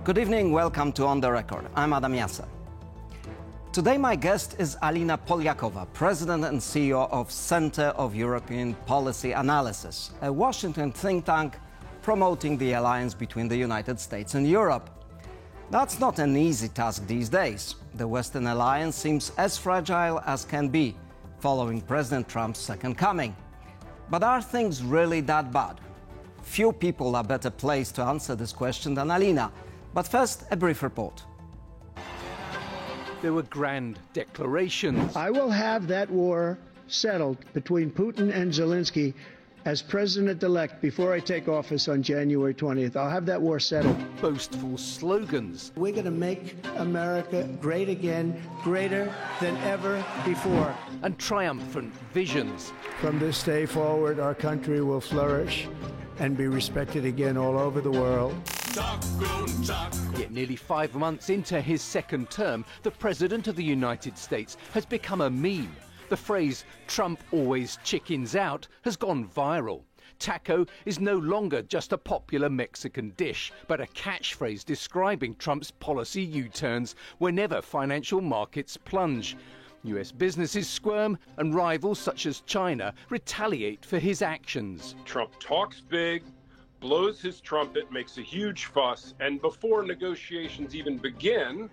Good evening, welcome to On the Record. I'm Adam Yasser. Today my guest is Alina Polyakova, President and CEO of Center of European Policy Analysis, a Washington think tank promoting the alliance between the United States and Europe. That's not an easy task these days. The Western alliance seems as fragile as can be, following President Trump's second coming. But are things really that bad? Few people are better placed to answer this question than Alina. But first, a brief report. There were grand declarations. I will have that war settled between Putin and Zelensky as president-elect before I take office on January 20th. I'll have that war settled. Boastful slogans. We're going to make America great again, greater than ever before. And triumphant visions. From this day forward, our country will flourish and be respected again all over the world. Yet nearly 5 months into his second term, the President of the United States has become a meme. The phrase, "Trump always chickens out," has gone viral. Taco is no longer just a popular Mexican dish, but a catchphrase describing Trump's policy U-turns whenever financial markets plunge. US businesses squirm and rivals such as China retaliate for his actions. Trump talks big, blows his trumpet, makes a huge fuss, and before negotiations even begin,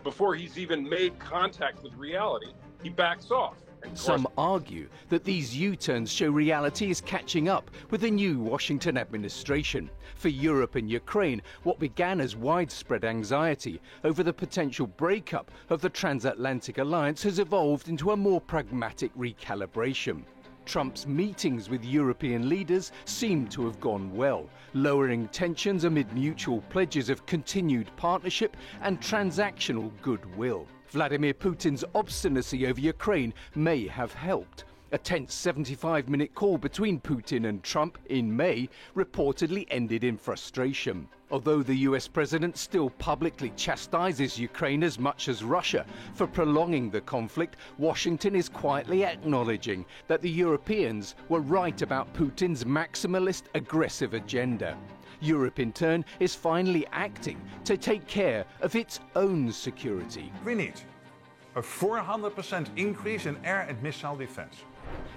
before he's even made contact with reality, he backs off. Some argue that these U-turns show reality is catching up with the new Washington administration. For Europe and Ukraine, what began as widespread anxiety over the potential breakup of the transatlantic alliance has evolved into a more pragmatic recalibration. Trump's meetings with European leaders seem to have gone well, lowering tensions amid mutual pledges of continued partnership and transactional goodwill. Vladimir Putin's obstinacy over Ukraine may have helped. A tense 75-minute call between Putin and Trump in May reportedly ended in frustration. Although the US president still publicly chastises Ukraine as much as Russia for prolonging the conflict, Washington is quietly acknowledging that the Europeans were right about Putin's maximalist, aggressive agenda. Europe, in turn, is finally acting to take care of its own security. We need a 400% increase in air and missile defense.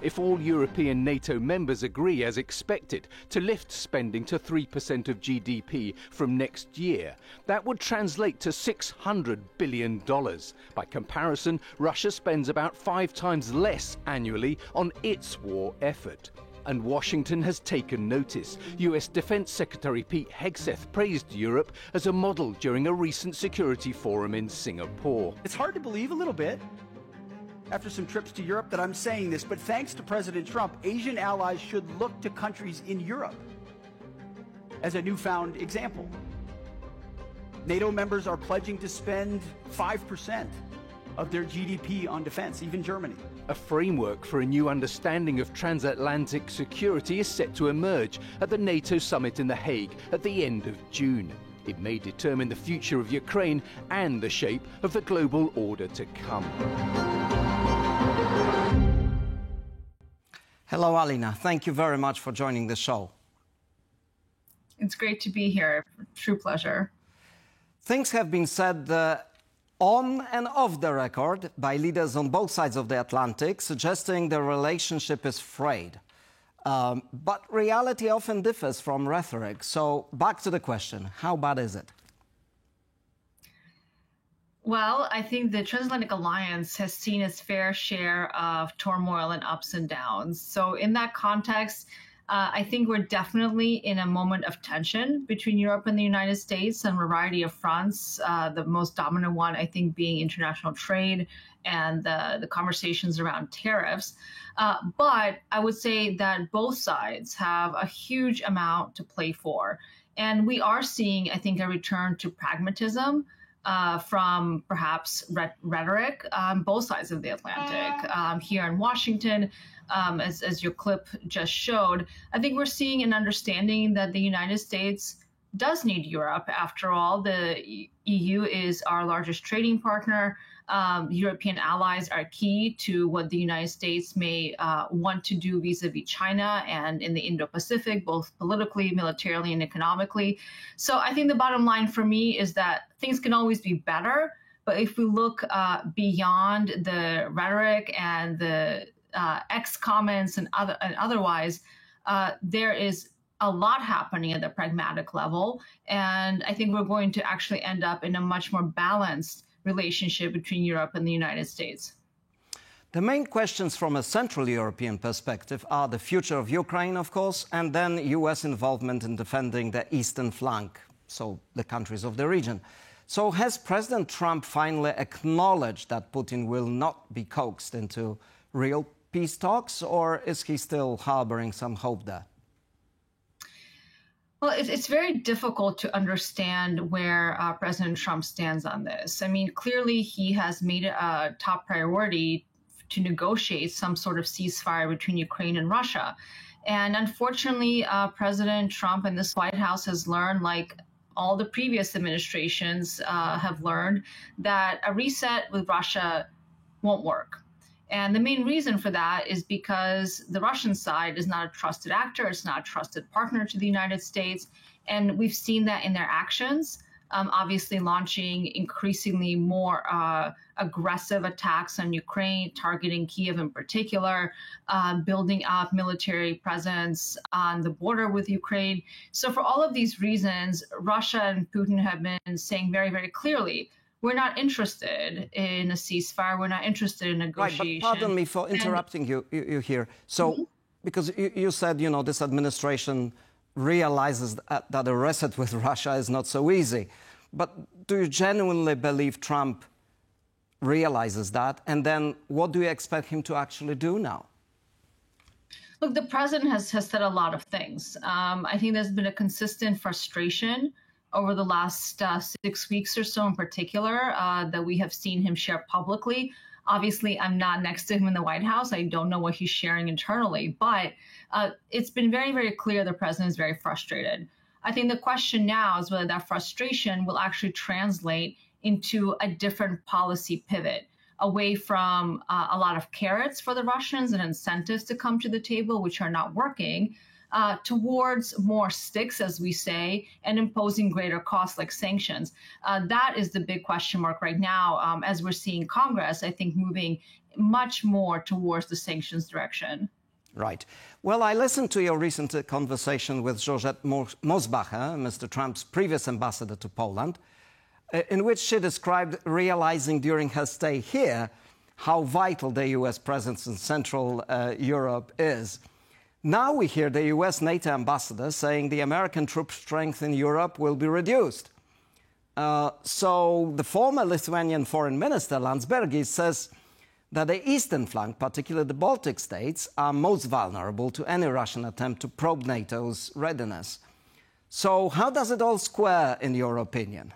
If all European NATO members agree, as expected, to lift spending to 3% of GDP from next year, that would translate to $600 billion. By comparison, Russia spends about 5 times less annually on its war effort. And Washington has taken notice. US Defense Secretary Pete Hegseth praised Europe as a model during a recent security forum in Singapore. It's hard to believe a little bit after some trips to Europe that I'm saying this, but thanks to President Trump, Asian allies should look to countries in Europe as a newfound example. NATO members are pledging to spend 5% of their GDP on defense, even Germany. A framework for a new understanding of transatlantic security is set to emerge at the NATO summit in The Hague at the end of June. It may determine the future of Ukraine and the shape of the global order to come. Hello, Alina. Thank you very much for joining the show. It's great to be here. True pleasure. Things have been said on and off the record by leaders on both sides of the Atlantic, suggesting the relationship is frayed. But reality often differs from rhetoric. So back to the question, how bad is it? Well, I think the Transatlantic Alliance has seen its fair share of turmoil and ups and downs. So in that context, I think we're definitely in a moment of tension between Europe and the United States on a variety of fronts, the most dominant one, I think, being international trade and the conversations around tariffs. But I would say that both sides have a huge amount to play for. And we are seeing, I think, a return to pragmatism from perhaps rhetoric on both sides of the Atlantic. Here in Washington, as your clip just showed, I think we're seeing an understanding that the United States does need Europe. After all, the EU is our largest trading partner. European allies are key to what the United States may want to do vis-a-vis China and in the Indo-Pacific, both politically, militarily, and economically. So I think the bottom line for me is that things can always be better. But if we look beyond the rhetoric and the X comments and otherwise, there is a lot happening at the pragmatic level. And I think we're going to actually end up in a much more balanced relationship between Europe and the United States. The main questions from a Central European perspective are the future of Ukraine, of course, and then US involvement in defending the eastern flank, so the countries of the region. So has President Trump finally acknowledged that Putin will not be coaxed into real peace talks, or is he still harboring some hope there? Well, it's very difficult to understand where President Trump stands on this. I mean, clearly he has made it a top priority to negotiate some sort of ceasefire between Ukraine and Russia. And unfortunately, President Trump and this White House has learned, like all the previous administrations have learned, that a reset with Russia won't work. And the main reason for that is because the Russian side is not a trusted actor. It's not a trusted partner to the United States. And we've seen that in their actions, obviously launching increasingly more aggressive attacks on Ukraine, targeting Kyiv in particular, building up military presence on the border with Ukraine. So for all of these reasons, Russia and Putin have been saying very, very clearly, we're not interested in a ceasefire. We're not interested in negotiation. Right, but pardon me for interrupting you here. So, because you said, you know, this administration realizes that a reset with Russia is not so easy. But do you genuinely believe Trump realizes that? And then what do you expect him to actually do now? Look, the president has said a lot of things. I think there's been a consistent frustration over the last 6 weeks or so in particular, that we have seen him share publicly. Obviously, I'm not next to him in the White House. I don't know what he's sharing internally, but it's been very, very clear the president is very frustrated. I think the question now is whether that frustration will actually translate into a different policy pivot away from a lot of carrots for the Russians and incentives to come to the table, which are not working, towards more sticks, as we say, and imposing greater costs like sanctions. That is the big question mark right now, as we're seeing Congress, I think, moving much more towards the sanctions direction. Right. Well, I listened to your recent conversation with Georgette Mosbacher, Mr. Trump's previous ambassador to Poland, in which she described realizing during her stay here how vital the U.S. presence in Central Europe is. Now we hear the US NATO ambassador saying the American troop strength in Europe will be reduced. So the former Lithuanian foreign minister, Landsbergis, says that the eastern flank, particularly the Baltic states, are most vulnerable to any Russian attempt to probe NATO's readiness. So how does it all square, in your opinion?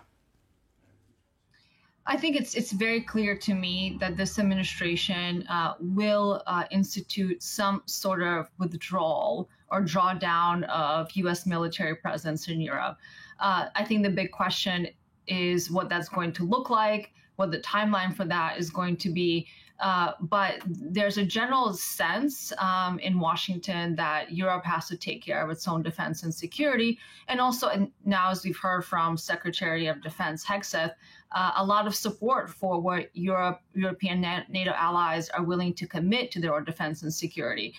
I think it's very clear to me that this administration will institute some sort of withdrawal or drawdown of U.S. military presence in Europe. I think the big question is what that's going to look like, what the timeline for that is going to be. But there's a general sense in Washington that Europe has to take care of its own defense and security. And also now, as we've heard from Secretary of Defense Hegseth, a lot of support for what European NATO allies are willing to commit to their own defense and security.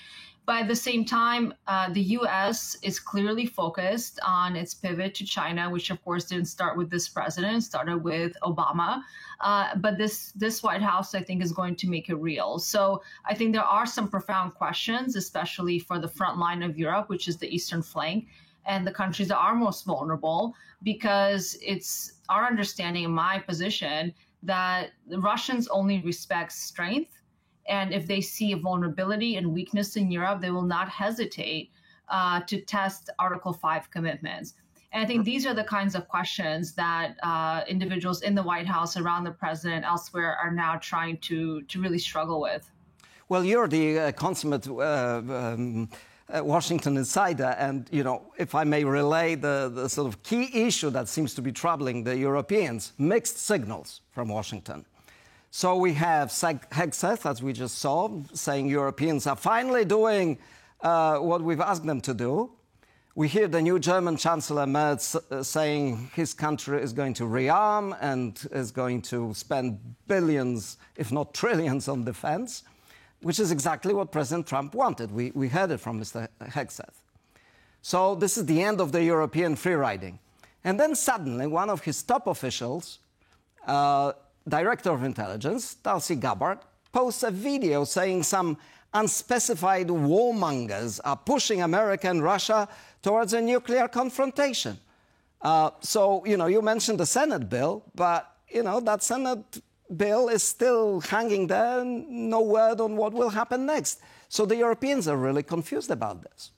But at the same time, the U.S. is clearly focused on its pivot to China, which, of course, didn't start with this president, started with Obama. But this White House, I think, is going to make it real. So I think there are some profound questions, especially for the front line of Europe, which is the eastern flank, and the countries that are most vulnerable, because it's our understanding in my position that the Russians only respect strength. And if they see a vulnerability and weakness in Europe, they will not hesitate to test Article 5 commitments. And I think these are the kinds of questions that individuals in the White House, around the president, elsewhere, are now trying to really struggle with. Well, you're the consummate Washington Insider, and if I may relay the sort of key issue that seems to be troubling the Europeans, mixed signals from Washington. So we have Hegseth, as we just saw, saying Europeans are finally doing what we've asked them to do. We hear the new German Chancellor Merz saying his country is going to rearm and is going to spend billions, if not trillions, on defense, which is exactly what President Trump wanted. We heard it from Mr. Hegseth. So this is the end of the European free-riding. And then suddenly one of his top officials, Director of Intelligence, Tulsi Gabbard, posts a video saying some unspecified warmongers are pushing America and Russia towards a nuclear confrontation. So, you mentioned the Senate bill, but, that Senate bill is still hanging there, no word on what will happen next. So the Europeans are really confused about this.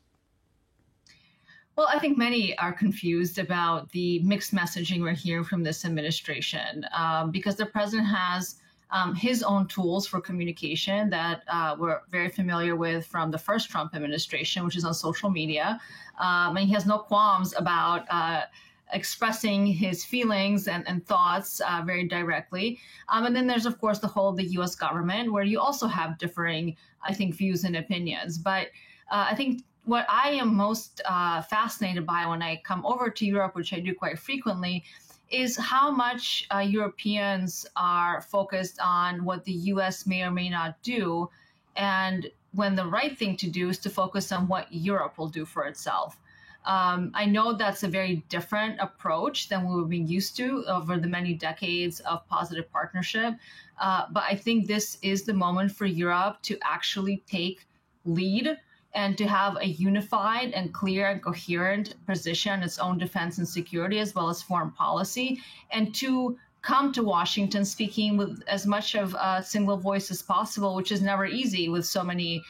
Well, I think many are confused about the mixed messaging we're hearing from this administration because the president has his own tools for communication that we're very familiar with from the first Trump administration, which is on social media. And he has no qualms about expressing his feelings and thoughts very directly. And then there's, of course, the whole of the U.S. government, where you also have differing, I think, views and opinions. But I think what I am most fascinated by when I come over to Europe, which I do quite frequently, is how much Europeans are focused on what the U.S. may or may not do, and when the right thing to do is to focus on what Europe will do for itself. I know that's a very different approach than we were being used to over the many decades of positive partnership, but I think this is the moment for Europe to actually take lead and to have a unified and clear and coherent position on its own defense and security, as well as foreign policy, and to come to Washington speaking with as much of a single voice as possible, which is never easy with so many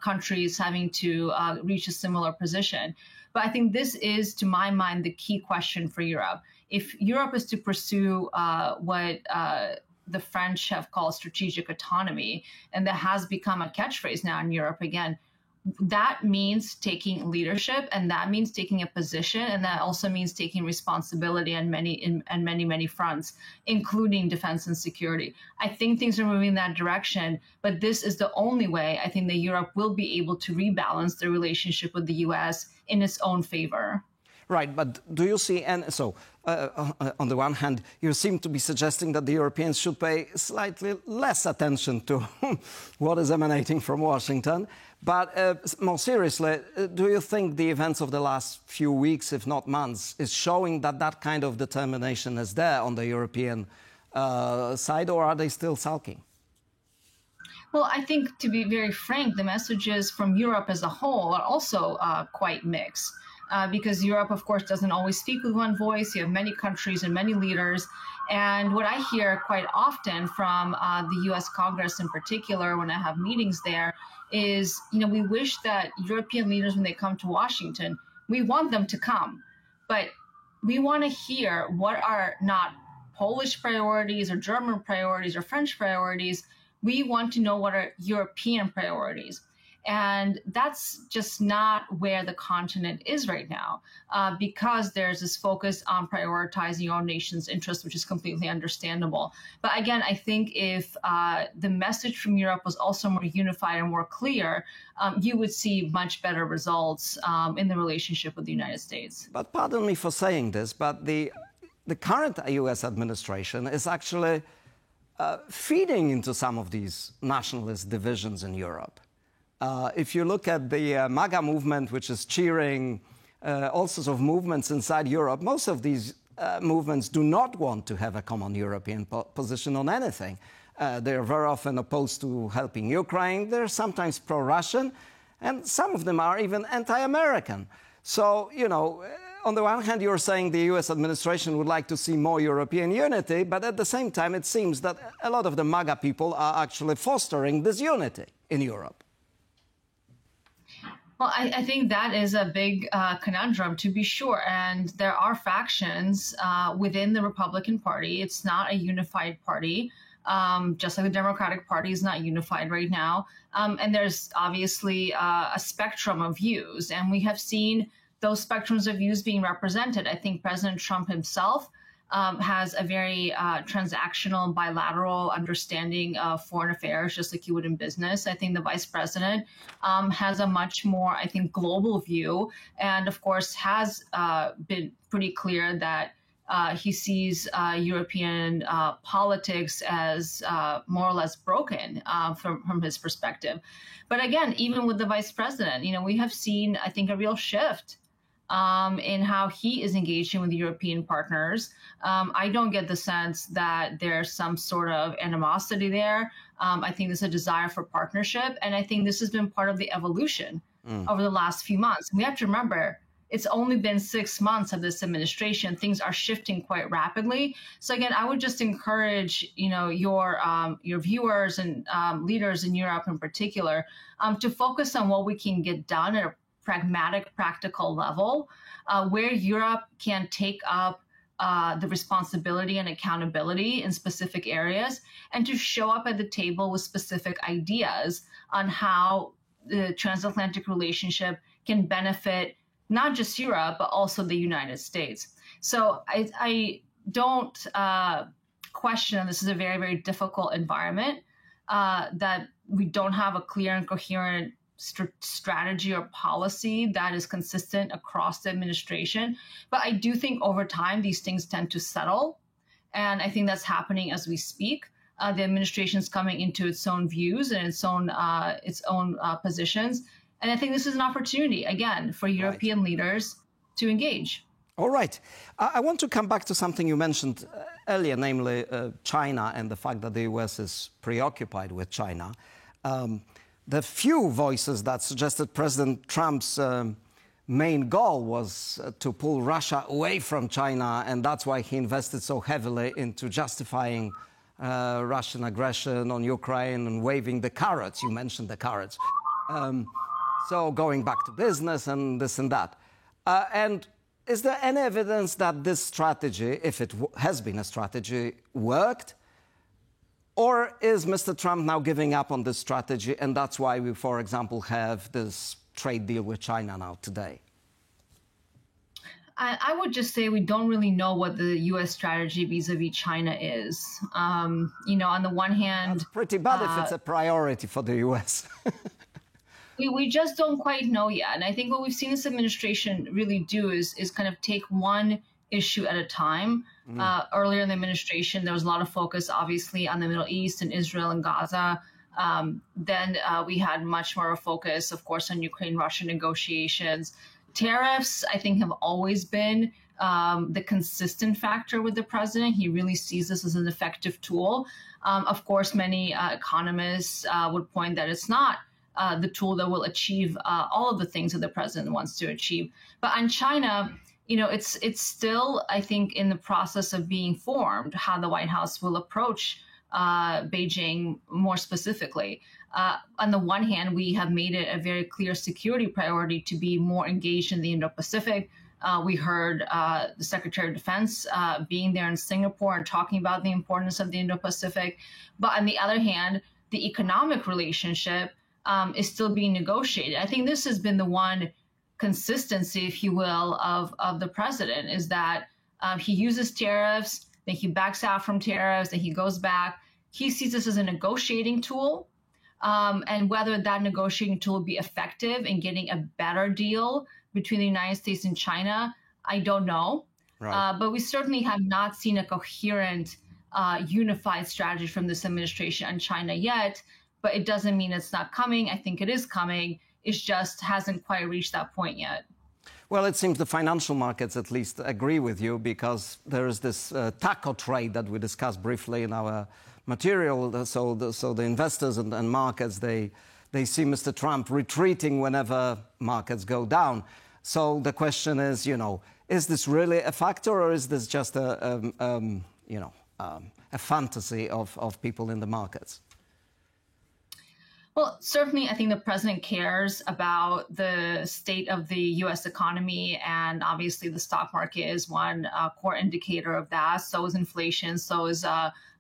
countries having to reach a similar position. But I think this is, to my mind, the key question for Europe. If Europe is to pursue what the French have called strategic autonomy, and that has become a catchphrase now in Europe again, that means taking leadership, and that means taking a position, and that also means taking responsibility on many fronts, including defense and security. I think things are moving in that direction, but this is the only way I think that Europe will be able to rebalance the relationship with the U.S. in its own favor. Right, but do you see, and so on the one hand, you seem to be suggesting that the Europeans should pay slightly less attention to what is emanating from Washington. But more seriously, do you think the events of the last few weeks, if not months, is showing that that kind of determination is there on the European side, or are they still sulking? Well, I think, to be very frank, the messages from Europe as a whole are also quite mixed. Because Europe, of course, doesn't always speak with one voice. You have many countries and many leaders. And what I hear quite often from the U.S. Congress in particular, when I have meetings there, is, we wish that European leaders, when they come to Washington, we want them to come. But we want to hear what are not Polish priorities or German priorities or French priorities. We want to know what are European priorities. And that's just not where the continent is right now, because there's this focus on prioritizing your own nation's interests, which is completely understandable. But again, I think if the message from Europe was also more unified and more clear, you would see much better results in the relationship with the United States. But pardon me for saying this, but the current U.S. administration is actually feeding into some of these nationalist divisions in Europe. If you look at the MAGA movement, which is cheering all sorts of movements inside Europe, most of these movements do not want to have a common European position on anything. They're very often opposed to helping Ukraine. They're sometimes pro-Russian, and some of them are even anti-American. So, on the one hand, you're saying the U.S. administration would like to see more European unity, but at the same time, it seems that a lot of the MAGA people are actually fostering this unity in Europe. Well, I think that is a big conundrum, to be sure. And there are factions within the Republican Party. It's not a unified party. just like the Democratic Party is not unified right now. And there's obviously a spectrum of views, and we have seen those spectrums of views being represented. I think President Trump himself has a very transactional, bilateral understanding of foreign affairs, just like you would in business. I think the vice president has a much more, I think, global view, and of course has been pretty clear that he sees European politics as more or less broken from his perspective. But again, even with the vice president, we have seen, I think, a real shift in how he is engaging with European partners. I don't get the sense that there's some sort of animosity there. I think there's a desire for partnership, and I think this has been part of the evolution over the last few months. We have to remember, it's only been 6 months of this administration. Things are shifting quite rapidly. So again, I would just encourage, your viewers and leaders in Europe in particular, to focus on what we can get done at a pragmatic, practical level, where Europe can take up the responsibility and accountability in specific areas, and to show up at the table with specific ideas on how the transatlantic relationship can benefit not just Europe, but also the United States. So I don't question, this is a very, very difficult environment, that we don't have a clear and coherent strategy or policy that is consistent across the administration. But I do think over time, these things tend to settle. And I think that's happening as we speak. The administration is coming into its own views and its own positions. And I think this is an opportunity, again, for European leaders to engage. All right. I want to come back to something you mentioned earlier, namely China and the fact that the US is preoccupied with China. The few voices that suggested President Trump's main goal was to pull Russia away from China, and that's why he invested so heavily into justifying Russian aggression on Ukraine and waving the carrots. You mentioned the carrots. So going back to business and this and that. And is there any evidence that this strategy, if it has been a strategy, worked? Or is Mr. Trump now giving up on this strategy, and that's why we, for example, have this trade deal with China now today? I would just say we don't really know what the U.S. strategy vis-a-vis China is. On the one hand... That's pretty bad if it's a priority for the U.S. We just don't quite know yet. And I think what we've seen this administration really do is kind of take one issue at a time. Earlier in the administration, there was a lot of focus, obviously, on the Middle East and Israel and Gaza. Then we had much more of a focus, of course, on Ukraine-Russia negotiations. Tariffs, I think, have always been the consistent factor with the president. He really sees this as an effective tool. Of course, many economists would point that it's not the tool that will achieve all of the things that the president wants to achieve. But on China, it's still, I think, in the process of being formed how the White House will approach Beijing more specifically. On the one hand, we have made it a very clear security priority to be more engaged in the Indo-Pacific. We heard the Secretary of Defense being there in Singapore and talking about the importance of the Indo-Pacific. But on the other hand, the economic relationship is still being negotiated. I think this has been the one consistency, if you will, of the president, is that he uses tariffs, then he backs out from tariffs, then he goes back. He sees this as a negotiating tool. And whether that negotiating tool will be effective in getting a better deal between the United States and China, I don't know. Right. But we certainly have not seen a coherent, unified strategy from this administration on China yet. But it doesn't mean it's not coming. I think it is coming. It just hasn't quite reached that point yet. Well, it seems the financial markets at least agree with you, because there is this taco trade that we discussed briefly in our material. So the investors and markets, they see Mr. Trump retreating whenever markets go down. So the question is, is this really a factor, or is this just a fantasy of people in the markets? Well, certainly, I think the president cares about the state of the U.S. economy, and obviously the stock market is one core indicator of that. So is inflation, so is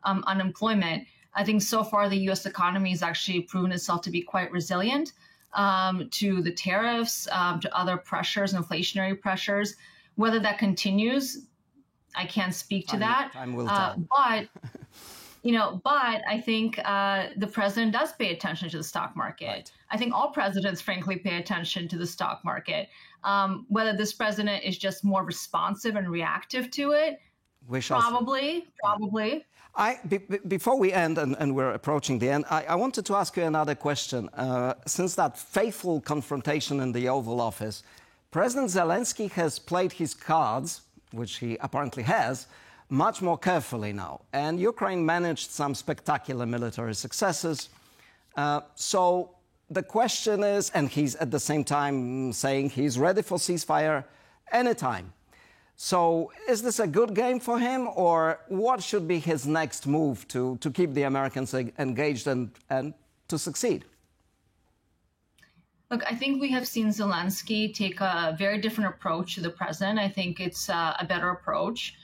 unemployment. I think so far the U.S. economy has actually proven itself to be quite resilient to the tariffs, to other pressures, inflationary pressures. Whether that continues, I can't speak to that. Time will tell. But I think the president does pay attention to the stock market. Right. I think all presidents, frankly, pay attention to the stock market. Whether this president is just more responsive and reactive to it, probably. Before we end, and we're approaching the end, I wanted to ask you another question. Since that fateful confrontation in the Oval Office, President Zelensky has played his cards, which he apparently has, much more carefully now. And Ukraine managed some spectacular military successes. So the question is, and he's at the same time saying he's ready for ceasefire anytime. So is this a good game for him, or what should be his next move to keep the Americans engaged and to succeed? Look, I think we have seen Zelensky take a very different approach to the president. I think it's a better approach.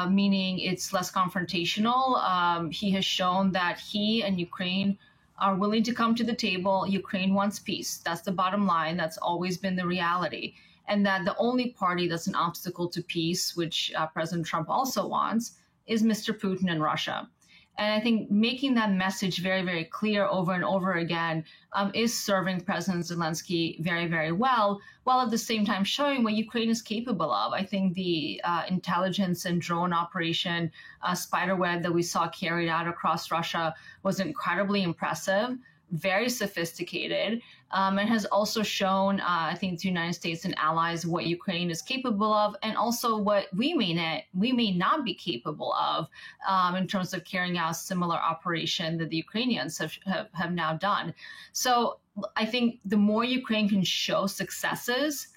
Meaning it's less confrontational. He has shown that he and Ukraine are willing to come to the table. Ukraine wants peace. That's the bottom line. That's always been the reality. And that the only party that's an obstacle to peace, which President Trump also wants, is Mr. Putin and Russia. And I think making that message very, very clear over and over again is serving President Zelensky very, very well, while at the same time showing what Ukraine is capable of. I think the intelligence and drone operation Spiderweb that we saw carried out across Russia was incredibly impressive, very sophisticated, and has also shown, I think, to the United States and allies what Ukraine is capable of, and also what we may not be capable of in terms of carrying out similar operation that the Ukrainians have now done. So I think the more Ukraine can show successes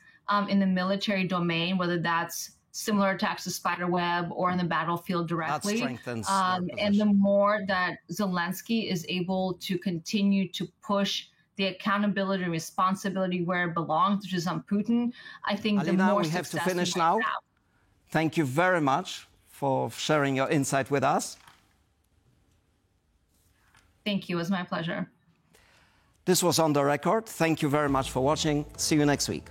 in the military domain, whether that's similar attacks to Spiderweb or in the battlefield directly. That strengthens and the more that Zelensky is able to continue to push the accountability and responsibility where it belongs, which is on Putin, I think Alina, the more we have to success finish we might now. have. Thank you very much for sharing your insight with us. Thank you. It was my pleasure. This was On the Record. Thank you very much for watching. See you next week.